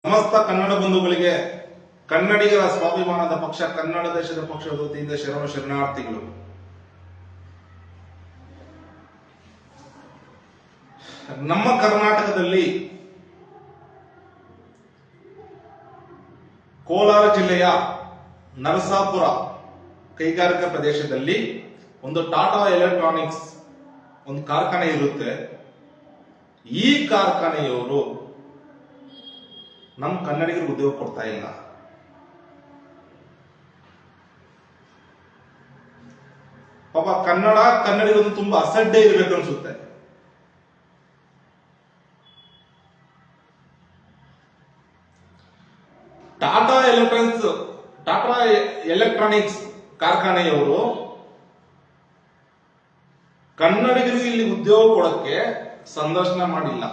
ಸಮಸ್ತ ಕನ್ನಡ ಬಂಧುಗಳಿಗೆ ಕನ್ನಡಿಗರ ಸ್ವಾಭಿಮಾನದ ಪಕ್ಷ ಕನ್ನಡ ದೇಶದ ಪಕ್ಷದ ವತಿಯಿಂದ ಶರಣಾರ್ಥಿಗಳು. ನಮ್ಮ ಕರ್ನಾಟಕದಲ್ಲಿ ಕೋಲಾರ ಜಿಲ್ಲೆಯ ನರಸಾಪುರ ಕೈಗಾರಿಕಾ ಪ್ರದೇಶದಲ್ಲಿ ಒಂದು ಟಾಟಾ ಎಲೆಕ್ಟ್ರಾನಿಕ್ಸ್ ಒಂದು ಕಾರ್ಖಾನೆ ಇರುತ್ತೆ. ಈ ಕಾರ್ಖಾನೆಯವರು ನಮ್ಮ ಕನ್ನಡಿಗರಿಗೆ ಉದ್ಯೋಗ ಕೊಡ್ತಾ ಇಲ್ಲ. ಪಾಪ ಕನ್ನಡಿಗರು ತುಂಬಾ ಅಸಡ್ಡೆ ಇರಬೇಕು ಅನ್ಸುತ್ತೆ. ಟಾಟಾ ಎಲೆಕ್ಟ್ರಾನಿಕ್ಸ್ ಕಾರ್ಖಾನೆಯವರು ಕನ್ನಡಿಗರಿಗೆ ಇಲ್ಲಿ ಉದ್ಯೋಗ ಕೊಡಕ್ಕೆ ಸಂದರ್ಶನ ಮಾಡಿಲ್ಲ.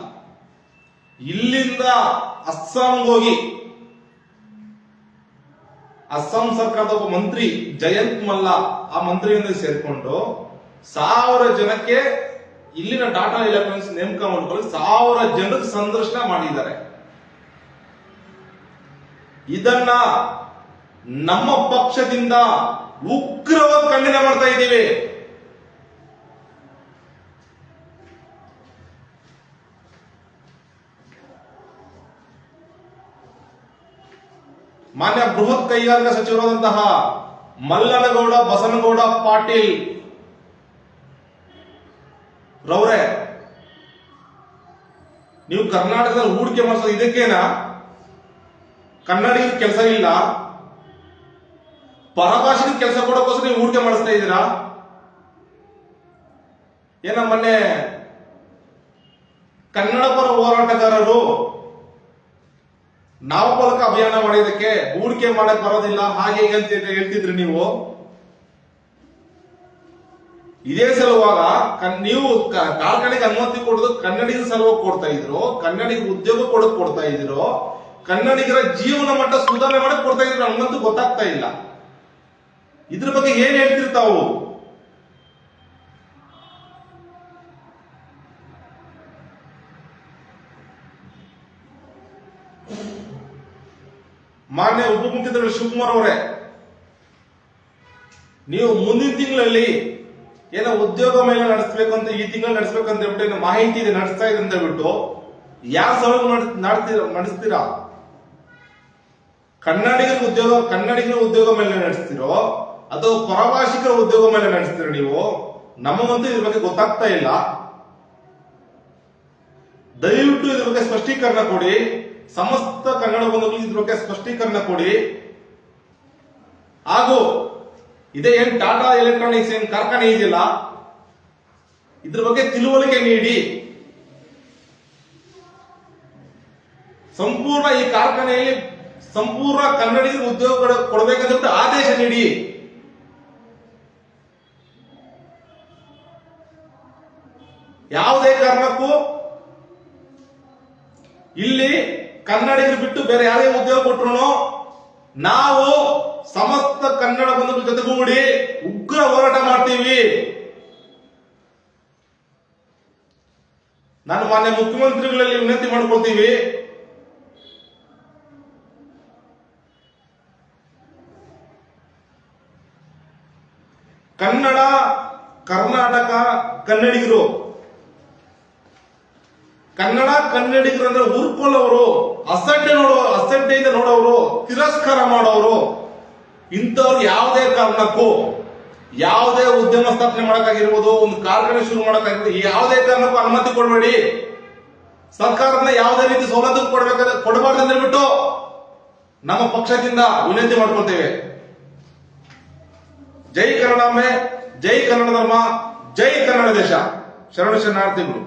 ಇಲ್ಲಿಂದ ಅಸ್ಸಾಂಗೆ ಹೋಗಿ ಅಸ್ಸಾಂ ಸರ್ಕಾರದ ಒಬ್ಬ ಮಂತ್ರಿ ಜಯಂತ್ ಮಲ್ಲ ಆ ಮಂತ್ರಿಯಿಂದ ಸೇರಿಕೊಂಡು 1000 ಜನಕ್ಕೆ ಇಲ್ಲಿನ ಟಾಟಾ ಎಲೆಕ್ಟ್ರಾನಿಕ್ಸ್ ನೇಮಕ ಮಾಡಿಕೊಂಡು 1000 ಜನರಿಗೆ ಸಂದರ್ಶನ ಮಾಡಿದ್ದಾರೆ. ಇದನ್ನ ನಮ್ಮ ಪಕ್ಷದಿಂದ ಉಗ್ರವಾಗಿ ಖಂಡನೆ ಮಾಡ್ತಾ ಇದ್ದೀವಿ. ಮಾನ್ಯ ಬೃಹತ್ ಕೈಗಾರಿಕಾ ಸಚಿವರಾದಂತಹ ಮಲ್ಲನಗೌಡ ಬಸನಗೌಡ ಪಾಟೀಲ್ ರವರೇ, ನೀವು ಕರ್ನಾಟಕದಲ್ಲಿ ಹೂಡಿಕೆ ಮಾಡಿಸೋದು ಇದಕ್ಕೇನಾ? ಕನ್ನಡಿಗರಿಗೆ ಕೆಲಸ ಇಲ್ಲ, ಪರಭಾಷೆಗೆ ಕೆಲಸ ಕೊಡೋಕ್ಕೋಸ್ಕರ ನೀವು ಹೂಡಿಕೆ ಮಾಡಿಸ್ತಾ ಇದ್ದೀರಾ? ಏನ ಮೊನ್ನೆ ಕನ್ನಡ ಪರ ಹೋರಾಟಗಾರರು ನಾಮಫಲಕ ಅಭಿಯಾನ ಮಾಡಿದಕ್ಕೆ ಹೂಡಿಕೆ ಮಾಡಕ್ ಬರೋದಿಲ್ಲ ಹಾಗೆ ಹೀಗೆ ಅಂತ ಹೇಳ್ತಿದ್ರಿ ನೀವು. ಇದೇ ಸಲುವಾಗ ನೀವು ಕಾರ್ಖಾನೆಗೆ ಅನುಮತಿ ಕೊಡೋದು ಕನ್ನಡಿಗರ ಸಲುವಾಗಿ ಕೊಡ್ತಾ ಇದ್ರು, ಕನ್ನಡಿಗರ ಉದ್ಯೋಗ ಕೊಡ್ತಾ ಇದ್ರು, ಕನ್ನಡಿಗರ ಜೀವನ ಮಟ್ಟ ಸುಧಾರಣೆ ಮಾಡಕ್ ಕೊಡ್ತಾ ಇದ್ರು. ನಮ್ಗಂತೂ ಗೊತ್ತಾಗ್ತಾ ಇಲ್ಲ ಇದ್ರ ಬಗ್ಗೆ ಏನ್ ಹೇಳ್ತಿರ್ತಾವು. ಮಾನ್ಯ ಉಪಮುಖ್ಯಮಂತ್ರಿ ಶಿವಕುಮಾರ್ ಅವರೇ, ನೀವು ಮುಂದಿನ ತಿಂಗಳಲ್ಲಿ ಏನೋ ಉದ್ಯೋಗ ಮೇಲೆ ನಡೆಸಬೇಕಂತ ಈ ತಿಂಗಳು ನಡೆಸಬೇಕಂತ ಹೇಳ್ಬಿಟ್ಟು ಮಾಹಿತಿ ಇದೆ ನಡೆಸ್ತಾ ಇದೆ ಅಂತ ಹೇಳ್ಬಿಟ್ಟು ಯಾವ ಸಭೆ ನಡೆಸ್ತೀರಾ? ಕನ್ನಡಿಗರ ಉದ್ಯೋಗ ಮೇಲೆ ನಡೆಸ್ತಿರೋ ಅಥವಾ ಪರಭಾಷಿಕರ ಉದ್ಯೋಗ ಮೇಲೆ ನಡೆಸ್ತೀರೋ ನೀವು? ನಮಗಂತೂ ಇದ್ರ ಬಗ್ಗೆ ಗೊತ್ತಾಗ್ತಾ ಇಲ್ಲ. ದಯವಿಟ್ಟು ಇದ್ರ ಬಗ್ಗೆ ಸ್ಪಷ್ಟೀಕರಣ ಕೊಡಿ. ಸಮಸ್ತ ಕನ್ನಡ ಬಂಧುಗಳಿಗೆ ಇದ್ರ ಬಗ್ಗೆ ಸ್ಪಷ್ಟೀಕರಣ ಕೊಡಿ. ಹಾಗೂ ಇದೇ ಏನ್ ಟಾಟಾ ಎಲೆಕ್ಟ್ರಾನಿಕ್ಸ್ ಏನ್ ಕಾರ್ಖಾನೆ ಇದೆಯಲ್ಲ ಇದ್ರ ಬಗ್ಗೆ ತಿಳುವಳಿಕೆ ನೀಡಿ. ಸಂಪೂರ್ಣ ಈ ಕಾರ್ಖಾನೆಯಲ್ಲಿ ಸಂಪೂರ್ಣ ಕನ್ನಡಿಗರಿಗೆ ಉದ್ಯೋಗ ಕೊಡಬೇಕಂತ ಆದೇಶ ನೀಡಿ. ಯಾವುದೇ ಕಾರಣಕ್ಕೂ ಇಲ್ಲಿ ಕನ್ನಡಿಗರು ಬಿಟ್ಟು ಬೇರೆ ಯಾವುದೇ ಉದ್ಯೋಗ ಕೊಟ್ಟರು ನಾವು ಸಮಸ್ತ ಕನ್ನಡ ಬಂಧುಗಳ ಜೊತೆಗೂಡಿ ಉಗ್ರ ಹೋರಾಟ ಮಾಡ್ತೀವಿ. ನಾನು ಮಾನ್ಯ ಮುಖ್ಯಮಂತ್ರಿಗಳಲ್ಲಿ ವಿನಂತಿ ಮಾಡ್ಕೊಳ್ತೀವಿ, ಕನ್ನಡ ಕರ್ನಾಟಕ ಕನ್ನಡಿಗರು ಅಂದ್ರೆ ಉರ್ಕೊಳ್ಳೋರು, ಅಸಡ್ಡೆಯಿಂದ ನೋಡೋರು, ತಿರಸ್ಕಾರ ಮಾಡೋರು, ಇಂಥವ್ರು ಯಾವುದೇ ಕಾರಣಕ್ಕೂ ಯಾವುದೇ ಉದ್ಯಮ ಸ್ಥಾಪನೆ ಮಾಡಕ್ಕಾಗಿರ್ಬೋದು, ಒಂದು ಕಾರ್ಖಾನೆ ಶುರು ಮಾಡಕ್ಕಾಗಿರ್ಬೋದು, ಯಾವುದೇ ಕಾರಣಕ್ಕೂ ಅನುಮತಿ ಕೊಡಬೇಡಿ. ಸರ್ಕಾರದಿಂದ ಯಾವುದೇ ರೀತಿ ಸೌಲಭ್ಯ ಕೊಡಬಾರ್ದು ಅಂತ ಹೇಳ್ಬಿಟ್ಟು ನಮ್ಮ ಪಕ್ಷದಿಂದ ವಿನಂತಿ ಮಾಡ್ಕೊಳ್ತೇವೆ. ಜೈ ಕನ್ನಡಾಂಬೆ, ಜೈ ಕನ್ನಡ ಧರ್ಮ, ಜೈ ಕನ್ನಡ ದೇಶ. ಶರಣಾರ್ಥಿಗಳು.